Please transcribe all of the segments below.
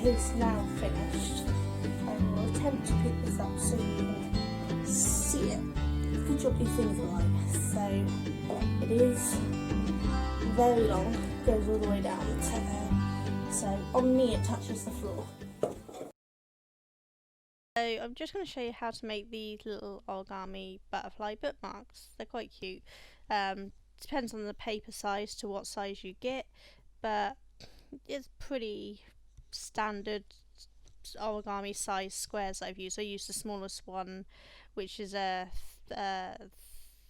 is now finished. I will attempt to pick this up so you can see it. Good job these things are light. So it is very long, goes all the way down to there. So on me it touches the floor. So I'm just going to show you how to make these little origami butterfly bookmarks. They're quite cute. Depends on the paper size to what size you get, but it's pretty standard origami size squares I've used. I used the smallest one, which is a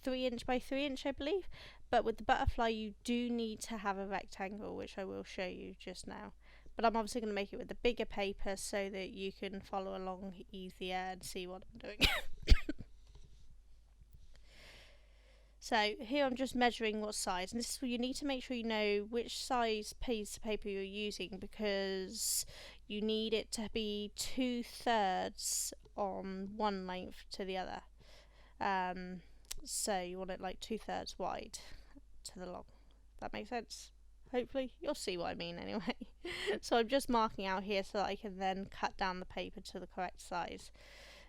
3 inch by 3 inch, I believe. But with the butterfly you do need to have a rectangle, which I will show you just now. But I'm obviously going to make it with the bigger paper so that you can follow along easier and see what I'm doing. So here I'm just measuring what size, and this is where you need to make sure you know which size piece of paper you're using, because you need it to be 2/3 on one length to the other. So you want it like 2/3 wide to the long. That makes sense? Hopefully you'll see what I mean anyway. So I'm just marking out here so that I can then cut down the paper to the correct size.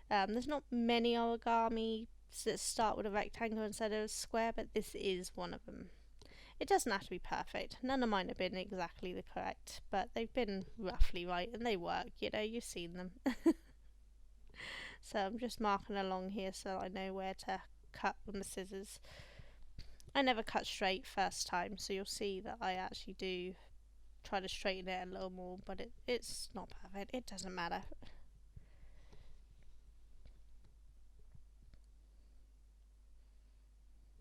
There's not many origami that start with a rectangle instead of a square, but this is one of them. It doesn't have to be perfect. None of mine have been exactly the correct, but they've been roughly right and they work, you know, you've seen them. So I'm just marking along here so I know where to cut with the scissors. I never cut straight first time, so you'll see that I actually do try to straighten it a little more, but it's not perfect. It doesn't matter.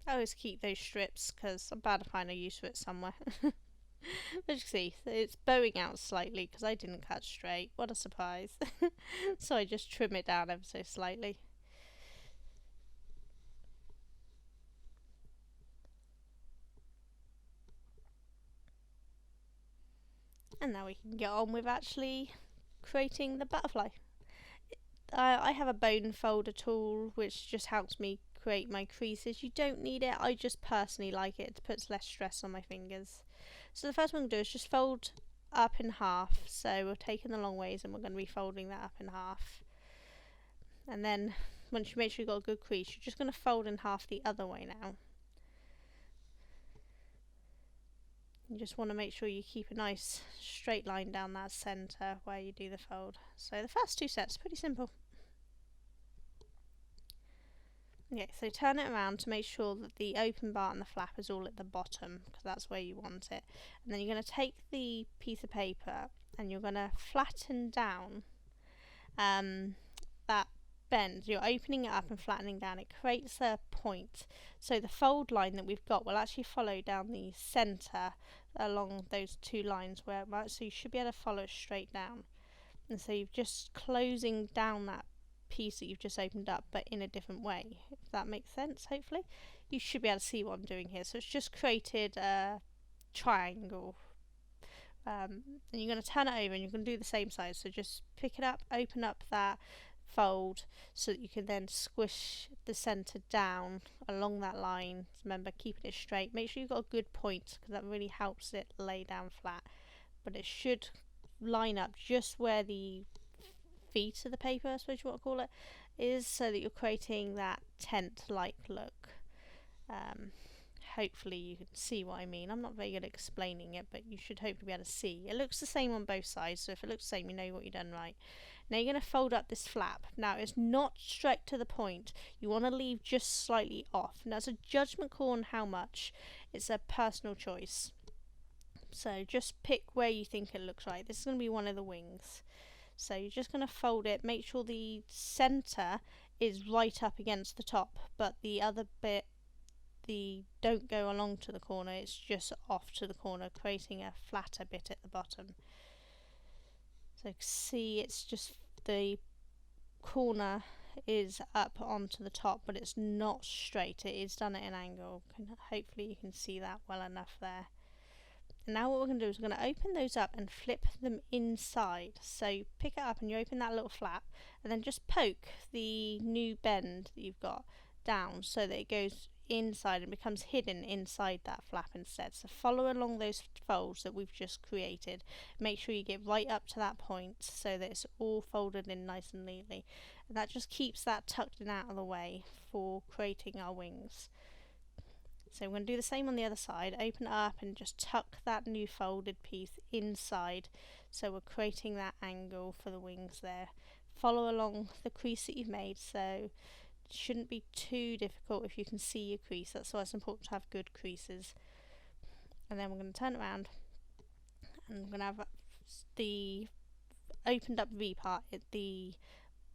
I always keep those strips because I'm bound to find a use for it somewhere. As you can see, it's bowing out slightly because I didn't cut straight. What a surprise. So I just trim it down ever so slightly. And now we can get on with actually creating the butterfly. I have a bone folder tool which just helps me create my creases. You don't need it, I just personally like it. It puts less stress on my fingers. So the first one we're going to do is just fold up in half. So we're taking the long ways and we're going to be folding that up in half. And then once you make sure you've got a good crease, you're just going to fold in half the other way now. You just want to make sure you keep a nice straight line down that centre where you do the fold. So the first two sets, pretty simple. Okay, so turn it around to make sure that the open bar and the flap is all at the bottom, because that's where you want it. And then you're going to take the piece of paper and you're going to flatten down that bend. You're opening it up and flattening down. It creates a point. So the fold line that we've got will actually follow down the centre along those two lines where it might, so you should be able to follow it straight down. And so you're just closing down that piece that you've just opened up, but in a different way, if that makes sense. Hopefully you should be able to see what I'm doing here. So it's just created a triangle, and you're going to turn it over and you're going to do the same size. So just pick it up, open up that fold so that you can then squish the centre down along that line. Remember, keeping it straight. Make sure you've got a good point because that really helps it lay down flat, but it should line up just where the feet of the paper, I suppose you want to call it, is, so that you're creating that tent-like look. Hopefully you can see what I mean. I'm not very good at explaining it, but you should hopefully be able to see. It looks the same on both sides, so if it looks the same, you know what you've done right. Now you're going to fold up this flap. Now it's not straight to the point. You want to leave just slightly off. Now it's a judgment call on how much. It's a personal choice. So just pick where you think it looks right. This is going to be one of the wings. So you're just going to fold it, make sure the centre is right up against the top, but the other bit, don't go along to the corner, it's just off to the corner, creating a flatter bit at the bottom. So see, it's just the corner is up onto the top, but it's not straight, it is done at an angle. Hopefully you can see that well enough there. And now what we're going to do is we're going to open those up and flip them inside. So you pick it up and you open that little flap and then just poke the new bend that you've got down so that it goes inside and becomes hidden inside that flap instead. So follow along those folds that we've just created. Make sure you get right up to that point so that it's all folded in nice and neatly. And that just keeps that tucked in out of the way for creating our wings. So we're going to do the same on the other side. Open it up and just tuck that new folded piece inside. So we're creating that angle for the wings there. Follow along the crease that you've made, so it shouldn't be too difficult if you can see your crease. That's why it's important to have good creases. And then we're going to turn around and we're going to have the opened up V part at the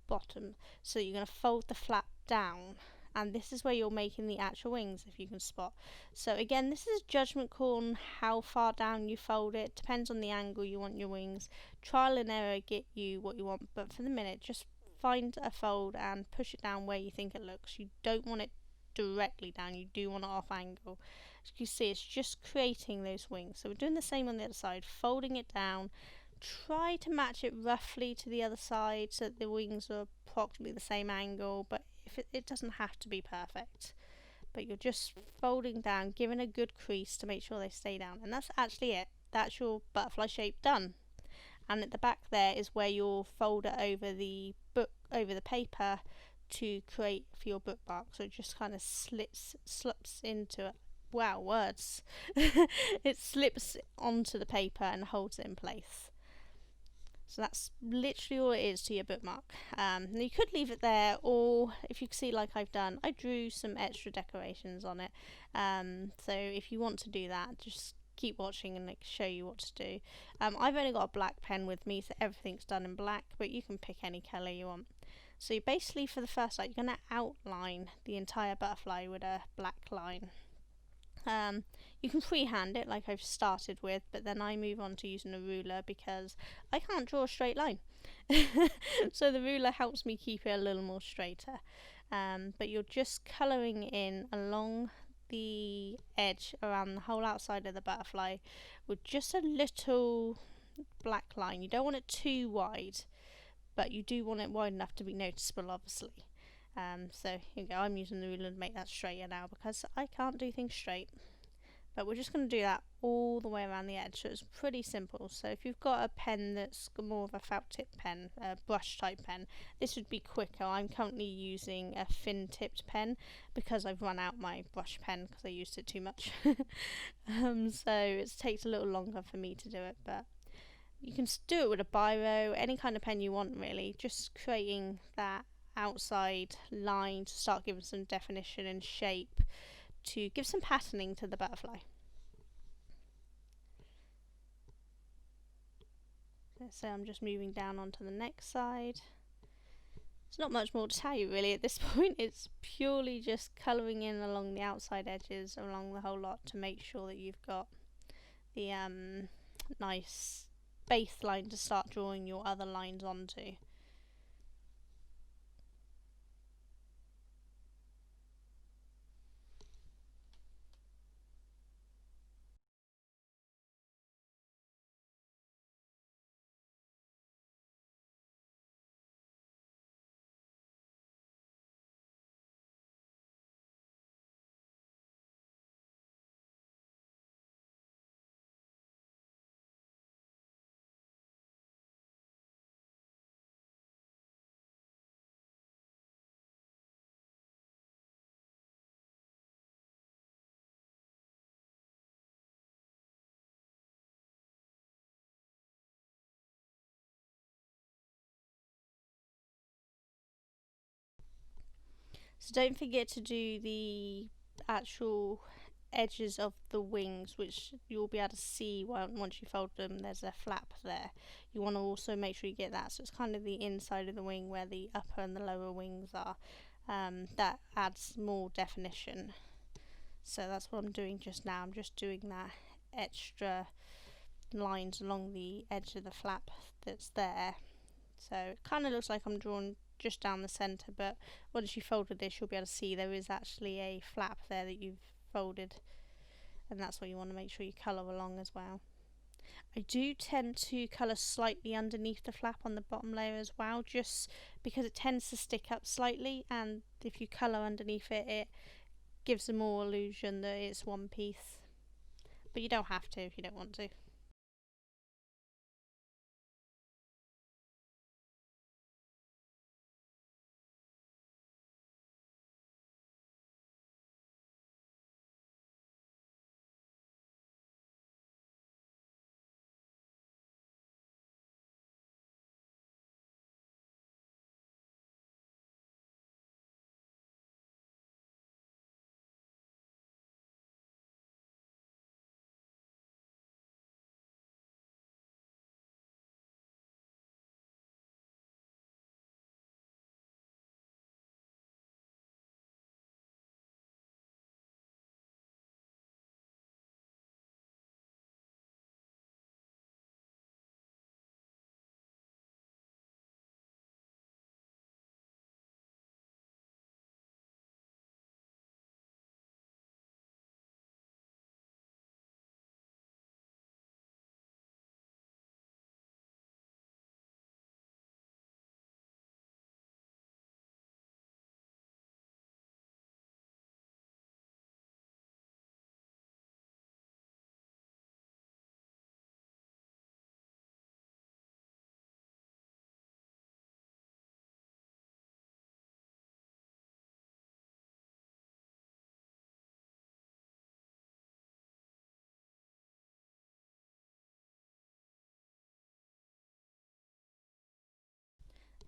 bottom. So you're going to fold the flap down, and this is where you're making the actual wings, if you can spot. So again, this is a judgment call on how far down you fold it. Depends on the angle you want your wings. Trial and error get you what you want, but for the minute just find a fold and push it down where you think it looks. You don't want it directly down, you do want it off angle. As you see, it's just creating those wings. So we're doing the same on the other side, folding it down. Try to match it roughly to the other side so that the wings are approximately the same angle, but if it doesn't have to be perfect. But you're just folding down, giving a good crease to make sure they stay down, and that's actually it. That's your butterfly shape done. And at the back there is where you'll fold it over the paper to create for your bookmark. So it just kind of slips into it. Wow, words. It slips onto the paper and holds it in place. So that's literally all it is to your bookmark. You could leave it there, or if you can see like I've done, I drew some extra decorations on it. So if you want to do that, just keep watching and show you what to do. I've only got a black pen with me, so everything's done in black, but you can pick any colour you want. So you basically, for the first line, you're going to outline the entire butterfly with a black line. You can freehand it like I've started with, but then I move on to using a ruler because I can't draw a straight line. So the ruler helps me keep it a little more straighter. But you're just colouring in along the edge around the whole outside of the butterfly with just a little black line. You don't want it too wide, but you do want it wide enough to be noticeable, obviously. So here you go, I'm using the ruler to make that straighter now because I can't do things straight. But we're just going to do that all the way around the edge, so it's pretty simple. So if you've got a pen that's more of a felt tip pen, a brush type pen, this would be quicker. I'm currently using a fin tipped pen because I've run out my brush pen because I used it too much. So it takes a little longer for me to do it, but you can do it with a biro, any kind of pen you want really, just creating that outside line to start giving some definition and shape to give some patterning to the butterfly. So I'm just moving down onto the next side. There's not much more to tell you really at this point. It's purely just colouring in along the outside edges along the whole lot to make sure that you've got the nice baseline to start drawing your other lines onto. So don't forget to do the actual edges of the wings, which you'll be able to see once you fold them. There's a flap there. You want to also make sure you get that, so it's kind of the inside of the wing where the upper and the lower wings are. That adds more definition. So that's what I'm doing just now. I'm just doing that extra lines along the edge of the flap that's there. So it kind of looks like I'm drawing just down the centre, but once you folded this, you'll be able to see there is actually a flap there that you've folded, and that's what you want to make sure you colour along as well. I do tend to colour slightly underneath the flap on the bottom layer as well, just because it tends to stick up slightly, and if you colour underneath it, it gives a more illusion that it's one piece. But you don't have to if you don't want to.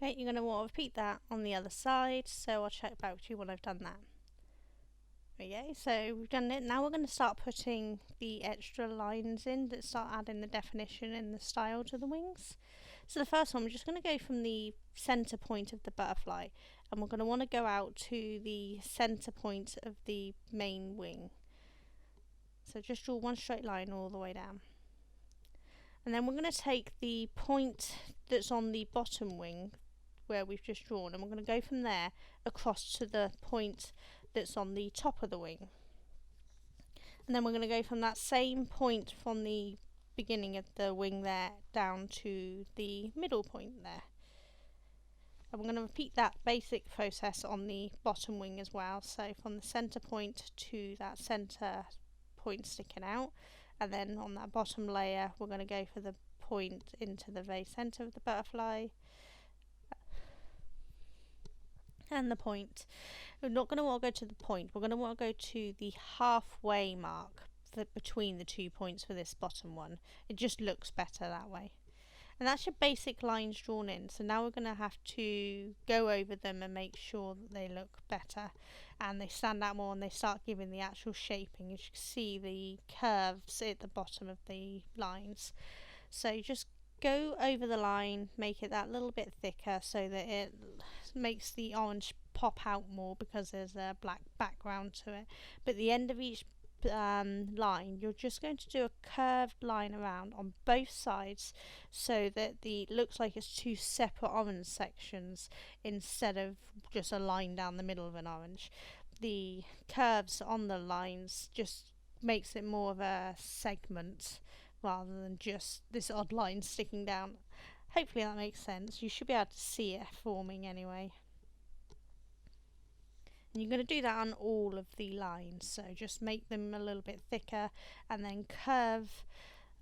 Okay, you're going to want to repeat that on the other side, so I'll check back with you when I've done that. Okay, so we've done it. Now we're going to start putting the extra lines in that start adding the definition and the style to the wings. So the first one, we're just going to go from the centre point of the butterfly, and we're going to want to go out to the centre point of the main wing. So just draw one straight line all the way down. And then we're going to take the point that's on the bottom wing where we've just drawn, and we're going to go from there across to the point that's on the top of the wing. And then we're going to go from that same point from the beginning of the wing there down to the middle point there. And we're going to repeat that basic process on the bottom wing as well. So from the centre point to that centre point sticking out, and then on that bottom layer we're going to go for the point into the very centre of the butterfly and the point. We're not going to want to go to the point, we're going to want to go to the halfway mark between the 2 points for this bottom one. It just looks better that way. And that's your basic lines drawn in. So now we're going to have to go over them and make sure that they look better and they stand out more and they start giving the actual shaping. As you can see, the curves at the bottom of the lines. So just go over the line, make it that little bit thicker so that it makes the orange pop out more because there's a black background to it. But at the end of each line, you're just going to do a curved line around on both sides so that the looks like it's two separate orange sections instead of just a line down the middle of an orange. The curves on the lines just makes it more of a segment rather than just this odd line sticking down. Hopefully that makes sense. You should be able to see it forming anyway. And you're going to do that on all of the lines, so just make them a little bit thicker and then curve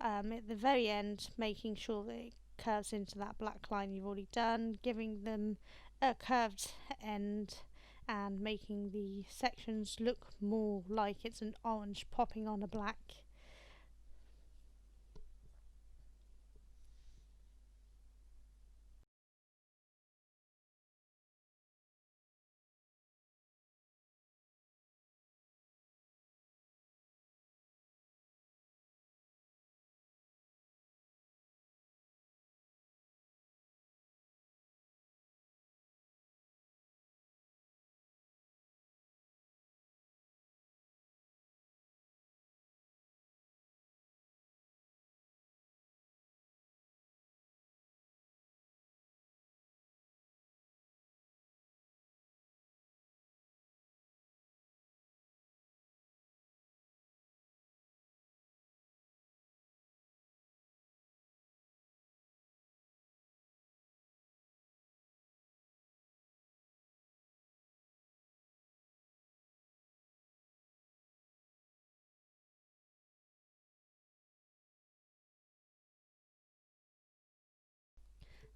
at the very end, making sure that it curves into that black line you've already done, giving them a curved end and making the sections look more like it's an orange popping on a black.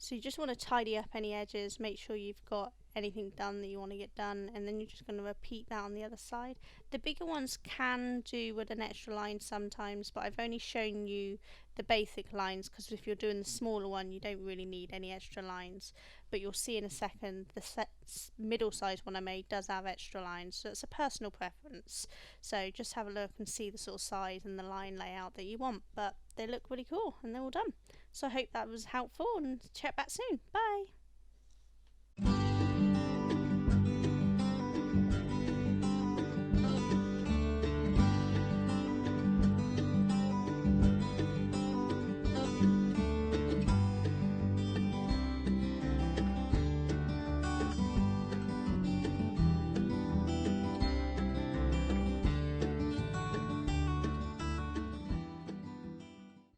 So you just want to tidy up any edges, make sure you've got anything done that you want to get done, and then you're just going to repeat that on the other side. The bigger ones can do with an extra line sometimes, but I've only shown you the basic lines because if you're doing the smaller one you don't really need any extra lines. But you'll see in a second the middle size one I made does have extra lines, so it's a personal preference. So just have a look and see the sort of size and the line layout that you want, but they look really cool and they're all done. So I hope that was helpful, and check back soon. Bye!